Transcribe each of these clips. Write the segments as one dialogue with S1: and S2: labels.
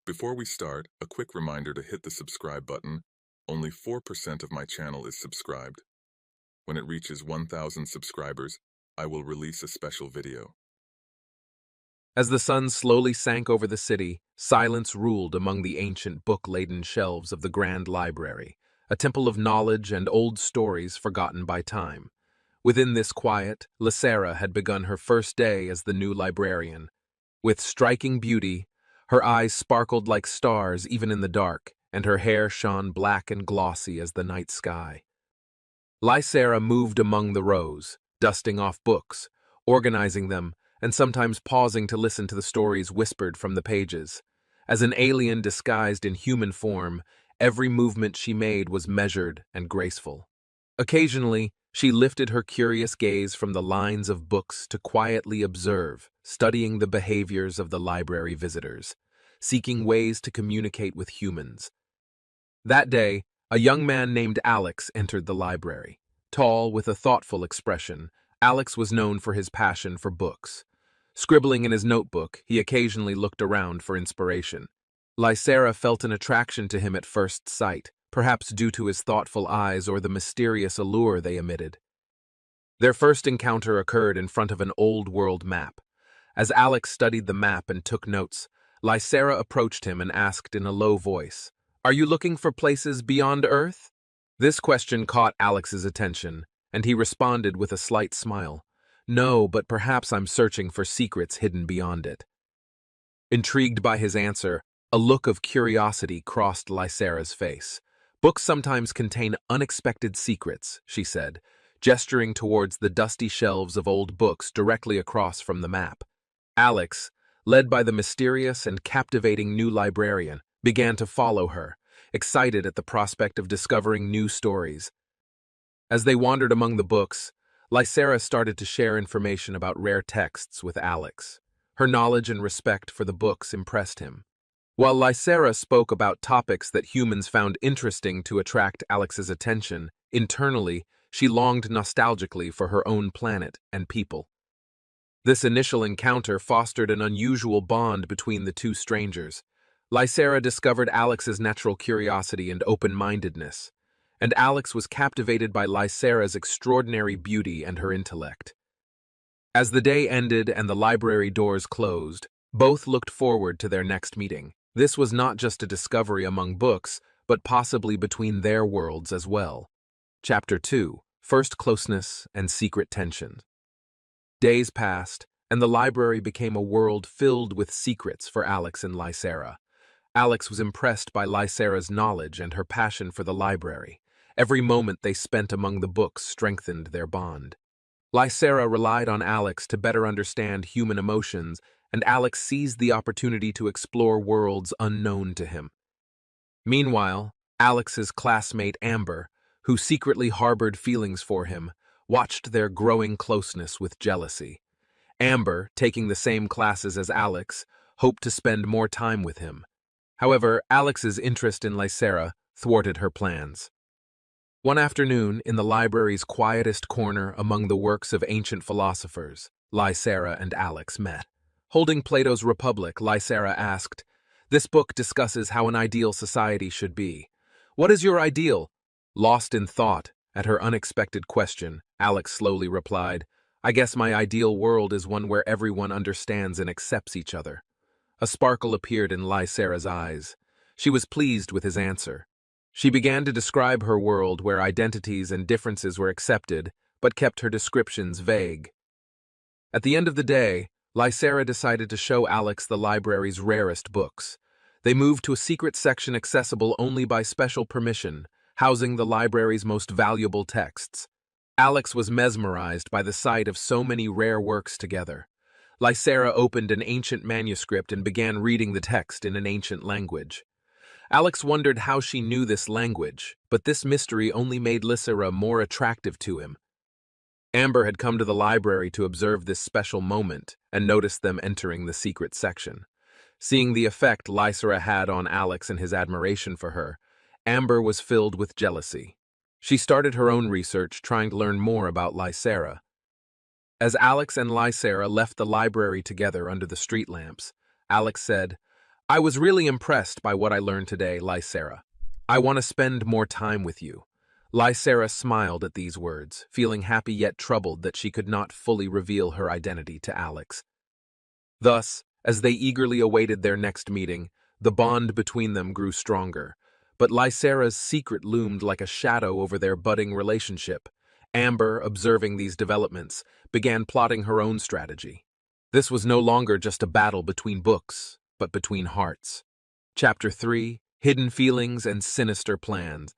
S1: Before we start, a quick reminder to hit the subscribe button. Only 4% of my channel is subscribed. When it reaches 1,000 subscribers, I will release a special video.
S2: As the sun slowly sank over the city, silence ruled among the ancient book-laden shelves of the Grand Library, a temple of knowledge and old stories forgotten by time. Within this quiet, Lysera had begun her first day as the new librarian. With striking beauty, her eyes sparkled like stars even in the dark, and her hair shone black and glossy as the night sky. Lysera moved among the rows, dusting off books, organizing them, and sometimes pausing to listen to the stories whispered from the pages. As an alien disguised in human form, every movement she made was measured and graceful. Occasionally, she lifted her curious gaze from the lines of books to quietly observe, studying the behaviors of the library visitors, seeking ways to communicate with humans. That day, a young man named Alex entered the library. Tall, with a thoughtful expression, Alex was known for his passion for books. Scribbling in his notebook, he occasionally looked around for inspiration. Lysera felt an attraction to him at first sight, perhaps due to his thoughtful eyes or the mysterious allure they emitted. Their first encounter occurred in front of an old-world map. As Alex studied the map and took notes, Lysera approached him and asked in a low voice, "Are you looking for places beyond Earth?" This question caught Alex's attention, and he responded with a slight smile. "No, but perhaps I'm searching for secrets hidden beyond it." Intrigued by his answer, a look of curiosity crossed Lysera's face. "Books sometimes contain unexpected secrets," she said, gesturing towards the dusty shelves of old books directly across from the map. Alex, led by the mysterious and captivating new librarian, began to follow her, excited at the prospect of discovering new stories. As they wandered among the books, Lysera started to share information about rare texts with Alex. Her knowledge and respect for the books impressed him. While Lysera spoke about topics that humans found interesting to attract Alex's attention, internally, she longed nostalgically for her own planet and people. This initial encounter fostered an unusual bond between the two strangers. Lysera discovered Alex's natural curiosity and open-mindedness, and Alex was captivated by Lysera's extraordinary beauty and her intellect. As the day ended and the library doors closed, both looked forward to their next meeting. This was not just a discovery among books, but possibly between their worlds as well. Chapter 2: First Closeness and Secret Tension. Days passed, and the library became a world filled with secrets for Alex and Lysera. Alex was impressed by Lysera's knowledge and her passion for the library. Every moment they spent among the books strengthened their bond. Lysera relied on Alex to better understand human emotions, and Alex seized the opportunity to explore worlds unknown to him. Meanwhile, Alex's classmate Amber, who secretly harbored feelings for him, watched their growing closeness with jealousy. Amber, taking the same classes as Alex, hoped to spend more time with him. However, Alex's interest in Lysera thwarted her plans. One afternoon, in the library's quietest corner among the works of ancient philosophers, Lysera and Alex met. Holding Plato's Republic, Lysera asked, "This book discusses how an ideal society should be. What is your ideal?" Lost in thought at her unexpected question, Alex slowly replied, "I guess my ideal world is one where everyone understands and accepts each other." A sparkle appeared in Lysera's eyes. She was pleased with his answer. She began to describe her world where identities and differences were accepted, but kept her descriptions vague. At the end of the day, Lysera decided to show Alex the library's rarest books. They moved to a secret section accessible only by special permission, housing the library's most valuable texts. Alex was mesmerized by the sight of so many rare works together. Lysera opened an ancient manuscript and began reading the text in an ancient language. Alex wondered how she knew this language, but this mystery only made Lysera more attractive to him. Amber had come to the library to observe this special moment and noticed them entering the secret section. Seeing the effect Lysera had on Alex and his admiration for her, Amber was filled with jealousy. She started her own research, trying to learn more about Lysera. As Alex and Lysera left the library together under the street lamps, Alex said, I was really impressed by what I learned today, Lysera. I want to spend more time with you. Lysera smiled at these words, feeling happy yet troubled that she could not fully reveal her identity to Alex. Thus, as they eagerly awaited their next meeting, the bond between them grew stronger. But Lysera's secret loomed like a shadow over their budding relationship. Amber, observing these developments, began plotting her own strategy. This was no longer just a battle between books, but between hearts. Chapter 3: Hidden Feelings and Sinister Plans.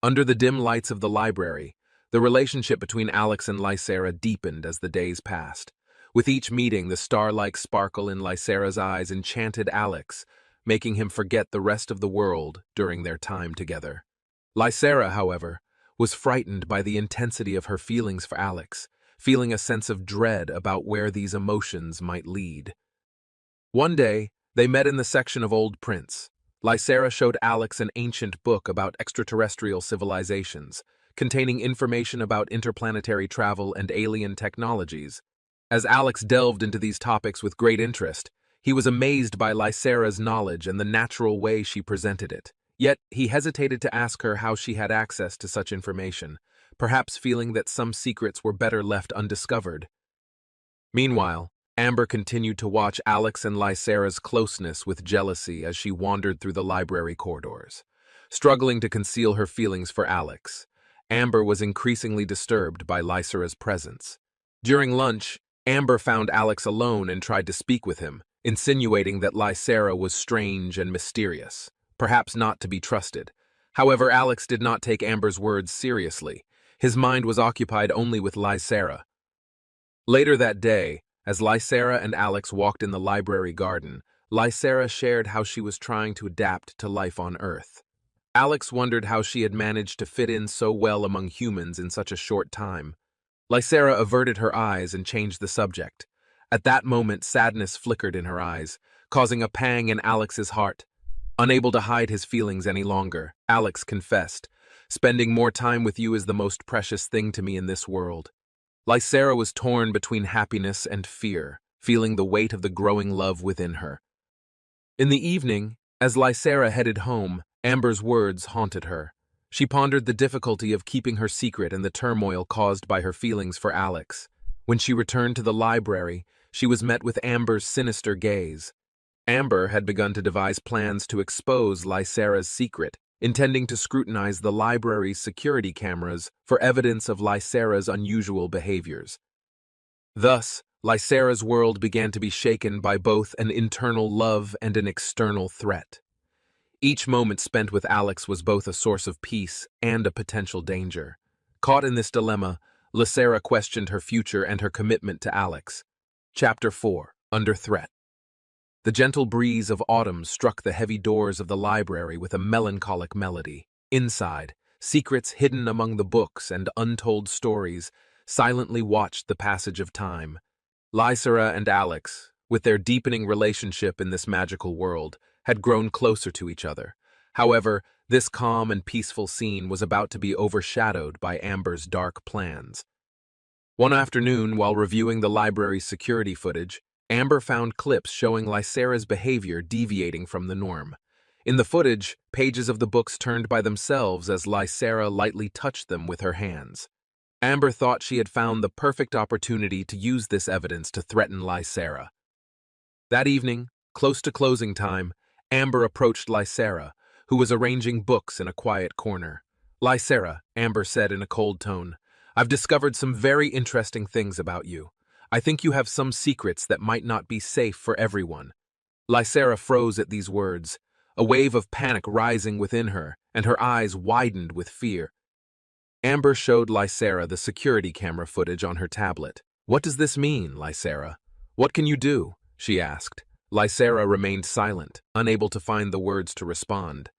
S2: Under the dim lights of the library, the relationship between Alex and Lysera deepened as the days passed. With each meeting, the star-like sparkle in Lysera's eyes enchanted Alex, making him forget the rest of the world during their time together. Lysera, however, was frightened by the intensity of her feelings for Alex, feeling a sense of dread about where these emotions might lead. One day, they met in the section of old prints. Lysera showed Alex an ancient book about extraterrestrial civilizations, containing information about interplanetary travel and alien technologies. As Alex delved into these topics with great interest, he was amazed by Lysera's knowledge and the natural way she presented it. Yet, he hesitated to ask her how she had access to such information, perhaps feeling that some secrets were better left undiscovered. Meanwhile, Amber continued to watch Alex and Lysera's closeness with jealousy as she wandered through the library corridors. Struggling to conceal her feelings for Alex, Amber was increasingly disturbed by Lysera's presence. During lunch, Amber found Alex alone and tried to speak with him, insinuating that Lysera was strange and mysterious, perhaps not to be trusted. However, Alex did not take Amber's words seriously. His mind was occupied only with Lysera. Later that day, as Lysera and Alex walked in the library garden, Lysera shared how she was trying to adapt to life on Earth. Alex wondered how she had managed to fit in so well among humans in such a short time. Lysera averted her eyes and changed the subject. At that moment, sadness flickered in her eyes, causing a pang in Alex's heart. Unable to hide his feelings any longer, Alex confessed, "Spending more time with you is the most precious thing to me in this world." Lysera was torn between happiness and fear, feeling the weight of the growing love within her. In the evening, as Lysera headed home, Amber's words haunted her. She pondered the difficulty of keeping her secret and the turmoil caused by her feelings for Alex. When she returned to the library, she was met with Amber's sinister gaze. Amber had begun to devise plans to expose Lysera's secret, intending to scrutinize the library's security cameras for evidence of Lysera's unusual behaviors. Thus, Lysera's world began to be shaken by both an internal love and an external threat. Each moment spent with Alex was both a source of peace and a potential danger. Caught in this dilemma, Lysera questioned her future and her commitment to Alex. Chapter 4: Under Threat. The gentle breeze of autumn struck the heavy doors of the library with a melancholic melody. Inside, secrets hidden among the books and untold stories silently watched the passage of time. Lysera and Alex, with their deepening relationship in this magical world, had grown closer to each other. However, this calm and peaceful scene was about to be overshadowed by Amber's dark plans. One afternoon, while reviewing the library's security footage, Amber found clips showing Lysera's behavior deviating from the norm. In the footage, pages of the books turned by themselves as Lysera lightly touched them with her hands. Amber thought she had found the perfect opportunity to use this evidence to threaten Lysera. That evening, close to closing time, Amber approached Lysera, who was arranging books in a quiet corner. "Lysera," Amber said in a cold tone, "I've discovered some very interesting things about you. I think you have some secrets that might not be safe for everyone." Lysera froze at these words, a wave of panic rising within her, and her eyes widened with fear. Amber showed Lysera the security camera footage on her tablet. "What does this mean, Lysera? What can you do?" she asked. Lysera remained silent, unable to find the words to respond.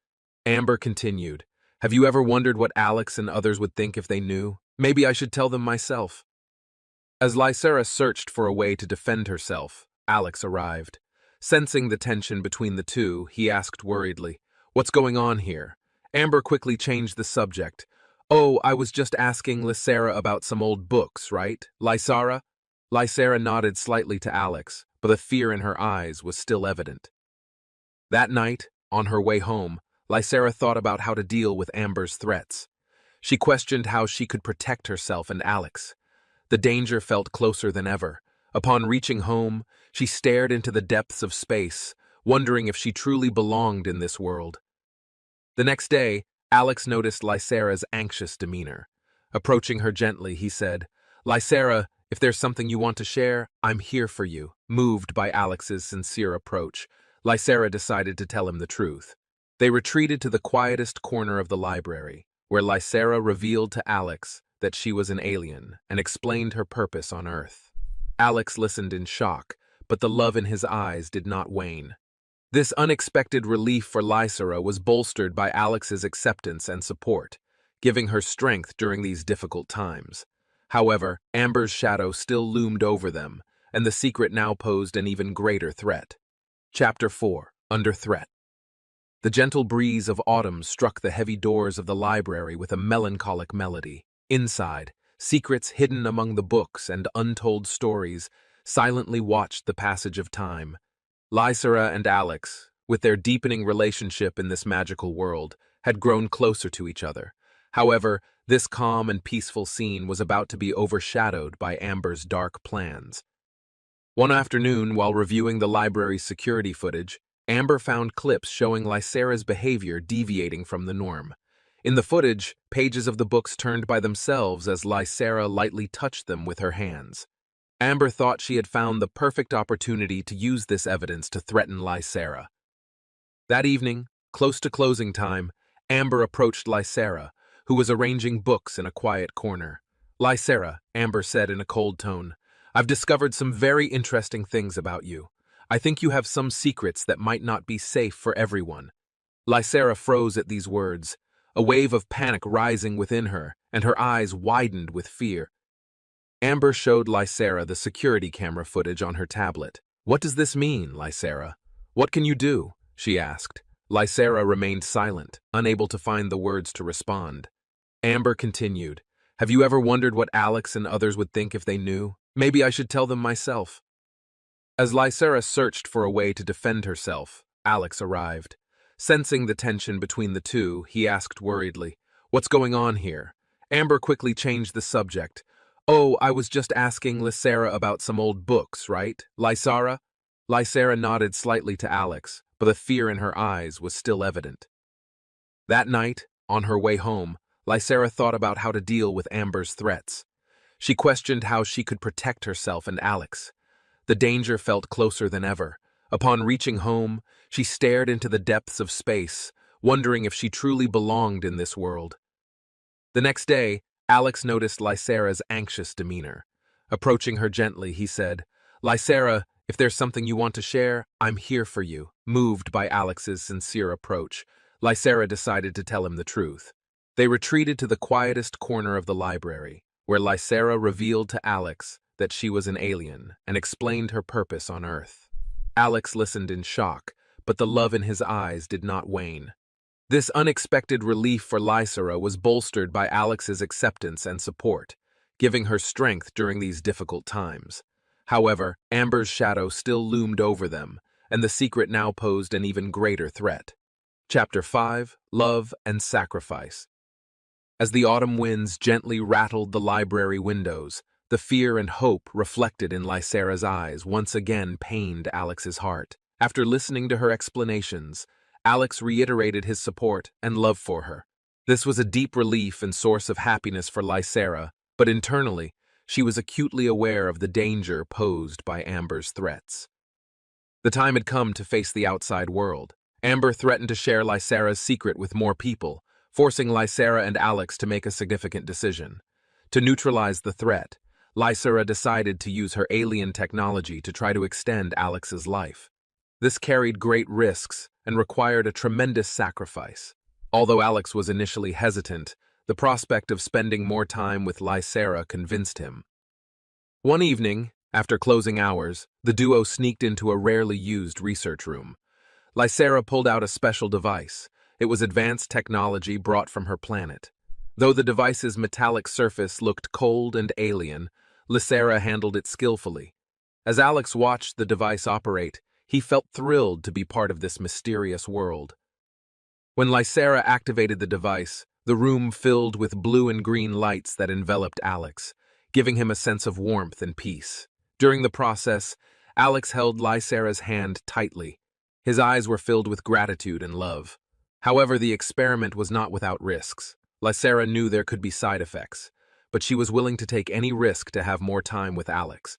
S2: Amber continued, "Have you ever wondered what Alex and others would think if they knew? Maybe I should tell them myself." As Lysera searched for a way to defend herself, Alex arrived. Sensing the tension between the two, he asked worriedly, "What's going on here?" Amber quickly changed the subject. "Oh, I was just asking Lysera about some old books, right, Lysera?" Lysera nodded slightly to Alex, but the fear in her eyes was still evident. That night, on her way home, Lysera thought about how to deal with Amber's threats. She questioned how she could protect herself and Alex. The danger felt closer than ever. Upon reaching home, she stared into the depths of space, wondering if she truly belonged in this world. The next day, Alex noticed Lysera's anxious demeanor. Approaching her gently, he said, "Lysera, if there's something you want to share, I'm here for you." Moved by Alex's sincere approach, Lysera decided to tell him the truth. They retreated to the quietest corner of the library, where Lysera revealed to Alex that she was an alien and explained her purpose on Earth. Alex listened in shock, but the love in his eyes did not wane. This unexpected relief for Lysera was bolstered by Alex's acceptance and support, giving her strength during these difficult times. However, Amber's shadow still loomed over them, and the secret now posed an even greater threat. Chapter 4: Under Threat. The gentle breeze of autumn struck the heavy doors of the library with a melancholic melody. Inside, secrets hidden among the books and untold stories silently watched the passage of time. Lysera and Alex, with their deepening relationship in this magical world, had grown closer to each other. However, this calm and peaceful scene was about to be overshadowed by Amber's dark plans. One afternoon, while reviewing the library's security footage, Amber found clips showing Lysera's behavior deviating from the norm. In the footage, pages of the books turned by themselves as Lysera lightly touched them with her hands. Amber thought she had found the perfect opportunity to use this evidence to threaten Lysera. That evening, close to closing time, Amber approached Lysera, who was arranging books in a quiet corner. "Lysera," Amber said in a cold tone, "I've discovered some very interesting things about you. I think you have some secrets that might not be safe for everyone." Lysera froze at these words, a wave of panic rising within her, and her eyes widened with fear. Amber showed Lysera the security camera footage on her tablet. "What does this mean, Lysera? What can you do?" she asked. Lysera remained silent, unable to find the words to respond. Amber continued, "Have you ever wondered what Alex and others would think if they knew? Maybe I should tell them myself." As Lysera searched for a way to defend herself, Alex arrived. Sensing the tension between the two, he asked worriedly, "What's going on here?" Amber quickly changed the subject. "Oh, I was just asking Lysera about some old books, right, Lysera?" Lysera nodded slightly to Alex, but the fear in her eyes was still evident. That night, on her way home, Lysera thought about how to deal with Amber's threats. She questioned how she could protect herself and Alex. The danger felt closer than ever. Upon reaching home, she stared into the depths of space, wondering if she truly belonged in this world. The next day, Alex noticed Lysera's anxious demeanor. Approaching her gently, he said, "Lysera, if there's something you want to share, I'm here for you." Moved by Alex's sincere approach, Lysera decided to tell him the truth. They retreated to the quietest corner of the library, where Lysera revealed to Alex that she was an alien and explained her purpose on Earth. Alex listened in shock, but the love in his eyes did not wane. This unexpected relief for Lysera was bolstered by Alex's acceptance and support, giving her strength during these difficult times. However, Amber's shadow still loomed over them, and the secret now posed an even greater threat. Chapter 5: Love and Sacrifice. As the autumn winds gently rattled the library windows, the fear and hope reflected in Lysera's eyes once again pained Alex's heart. After listening to her explanations, Alex reiterated his support and love for her. This was a deep relief and source of happiness for Lysera, but internally, she was acutely aware of the danger posed by Amber's threats. The time had come to face the outside world. Amber threatened to share Lysera's secret with more people, forcing Lysera and Alex to make a significant decision. To neutralize the threat, Lysera decided to use her alien technology to try to extend Alex's life. This carried great risks and required a tremendous sacrifice. Although Alex was initially hesitant, the prospect of spending more time with Lysera convinced him. One evening, after closing hours, the duo sneaked into a rarely used research room. Lysera pulled out a special device. It was advanced technology brought from her planet. Though the device's metallic surface looked cold and alien, Lysera handled it skillfully. As Alex watched the device operate, He felt thrilled to be part of this mysterious world. When Lysera activated the device, the room filled with blue and green lights that enveloped Alex, giving him a sense of warmth and peace. During the process, Alex held Lysera's hand tightly. His eyes were filled with gratitude and love. However, the experiment was not without risks. Lysera knew there could be side effects, but she was willing to take any risk to have more time with Alex.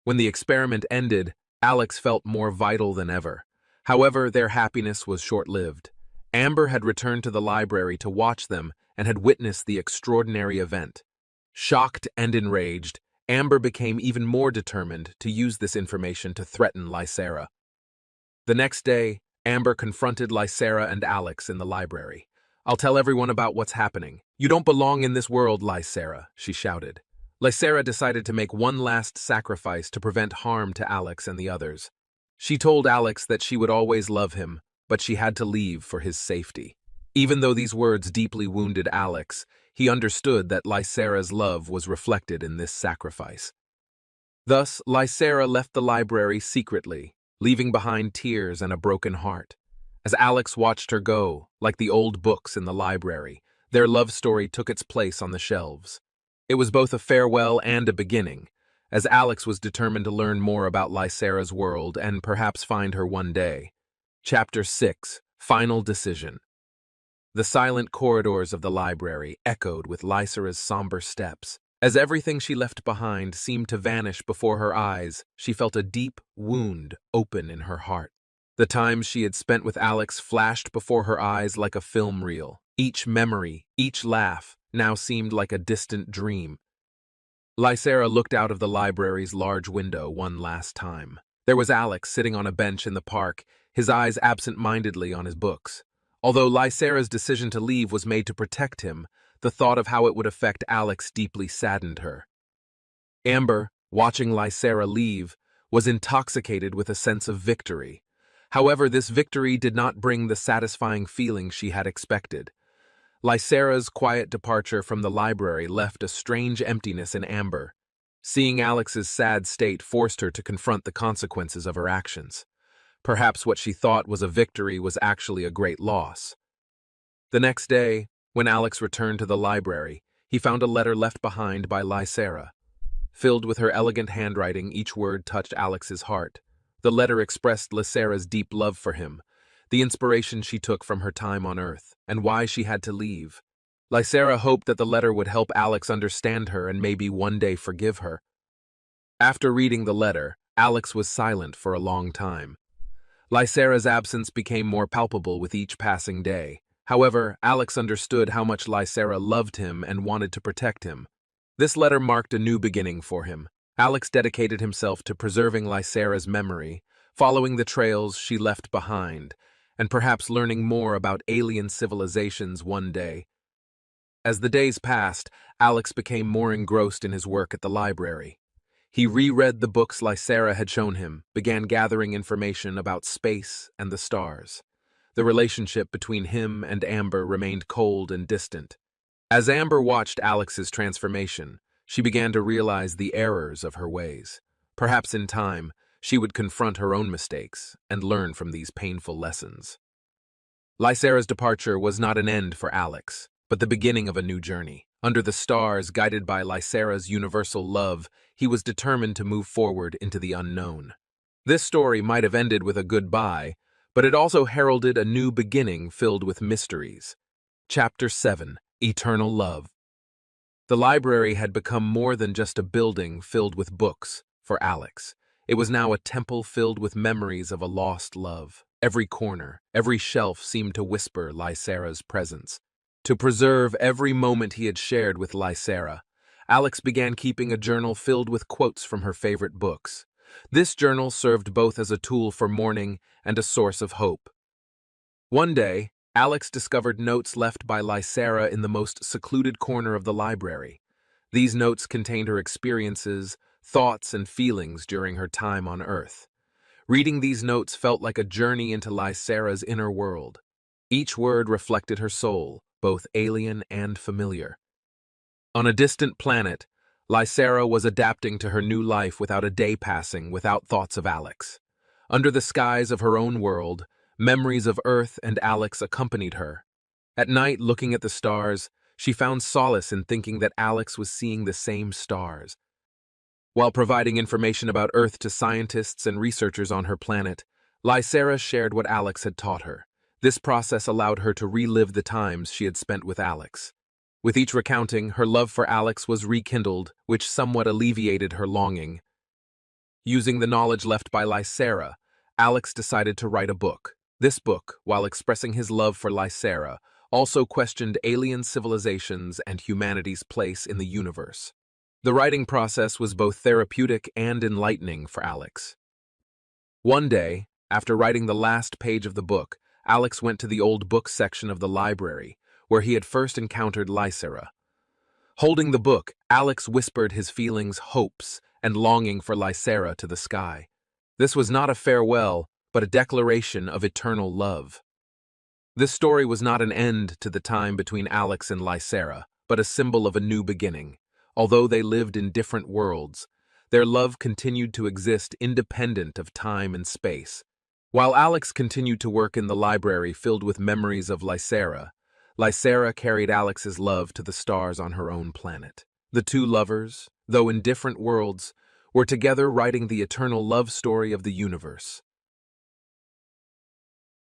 S2: When the experiment ended, Alex felt more vital than ever. However, their happiness was short-lived. Amber had returned to the library to watch them and had witnessed the extraordinary event. Shocked and enraged, Amber became even more determined to use this information to threaten Lysera. The next day, Amber confronted Lysera and Alex in the library. "I'll tell everyone about what's happening. You don't belong in this world, Lysera," she shouted. Lysera decided to make one last sacrifice to prevent harm to Alex and the others. She told Alex that she would always love him, but she had to leave for his safety. Even though these words deeply wounded Alex, he understood that Lysera's love was reflected in this sacrifice. Thus, Lysera left the library secretly, leaving behind tears and a broken heart. As Alex watched her go, like the old books in the library, their love story took its place on the shelves. It was both a farewell and a beginning, as Alex was determined to learn more about Lysera's world and perhaps find her one day. Chapter 6: Final Decision. The silent corridors of the library echoed with Lysera's somber steps. As everything she left behind seemed to vanish before her eyes, she felt a deep wound open in her heart. The times she had spent with Alex flashed before her eyes like a film reel. Each memory, each laugh, now seemed like a distant dream. Lysera looked out of the library's large window one last time. There was Alex sitting on a bench in the park, his eyes absent-mindedly on his books. Although Lysera's decision to leave was made to protect him, the thought of how it would affect Alex deeply saddened her. Amber, watching Lysera leave, was intoxicated with a sense of victory. However, this victory did not bring the satisfying feeling she had expected. Lysera's quiet departure from the library left a strange emptiness in Amber. Seeing Alex's sad state forced her to confront the consequences of her actions. Perhaps what she thought was a victory was actually a great loss. The next day, when Alex returned to the library, he found a letter left behind by Lysera. Filled with her elegant handwriting, each word touched Alex's heart. The letter expressed Lysera's deep love for him, the inspiration she took from her time on Earth, and why she had to leave. Lysera hoped that the letter would help Alex understand her and maybe one day forgive her. After reading the letter, Alex was silent for a long time. Lysera's absence became more palpable with each passing day. However, Alex understood how much Lysera loved him and wanted to protect him. This letter marked a new beginning for him. Alex dedicated himself to preserving Lysera's memory, following the trails she left behind, and perhaps learning more about alien civilizations one day. As the days passed, Alex became more engrossed in his work at the library. He reread the books Lysera had shown him, began gathering information about space and the stars. The relationship between him and Amber remained cold and distant. As Amber watched Alex's transformation, she began to realize the errors of her ways. Perhaps in time, she would confront her own mistakes and learn from these painful lessons. Lysera's departure was not an end for Alex, but the beginning of a new journey. Under the stars, guided by Lysera's universal love, he was determined to move forward into the unknown. This story might have ended with a goodbye, but it also heralded a new beginning filled with mysteries. Chapter 7: Eternal Love. The library had become more than just a building filled with books for Alex. It was now a temple filled with memories of a lost love. Every corner, every shelf seemed to whisper Lysera's presence. To preserve every moment he had shared with Lysera, Alex began keeping a journal filled with quotes from her favorite books. This journal served both as a tool for mourning and a source of hope. One day, Alex discovered notes left by Lysera in the most secluded corner of the library. These notes contained her experiences, thoughts, and feelings during her time on Earth. Reading these notes felt like a journey into Lysera's inner world. Each word reflected her soul, both alien and familiar. On a distant planet, Lysera was adapting to her new life without a day passing without thoughts of Alex. Under the skies of her own world, memories of Earth and Alex accompanied her. At night, looking at the stars, she found solace in thinking that Alex was seeing the same stars. While providing information about Earth to scientists and researchers on her planet, Lysera shared what Alex had taught her. This process allowed her to relive the times she had spent with Alex. With each recounting, her love for Alex was rekindled, which somewhat alleviated her longing. Using the knowledge left by Lysera, Alex decided to write a book. This book, while expressing his love for Lysera, also questioned alien civilizations and humanity's place in the universe. The writing process was both therapeutic and enlightening for Alex. One day, after writing the last page of the book, Alex went to the old book section of the library, where he had first encountered Lysera. Holding the book, Alex whispered his feelings, hopes, and longing for Lysera to the sky. This was not a farewell, but a declaration of eternal love. This story was not an end to the time between Alex and Lysera, but a symbol of a new beginning. Although they lived in different worlds, their love continued to exist independent of time and space. While Alex continued to work in the library filled with memories of Lysera, Lysera carried Alex's love to the stars on her own planet. The two lovers, though in different worlds, were together writing the eternal love story of the universe.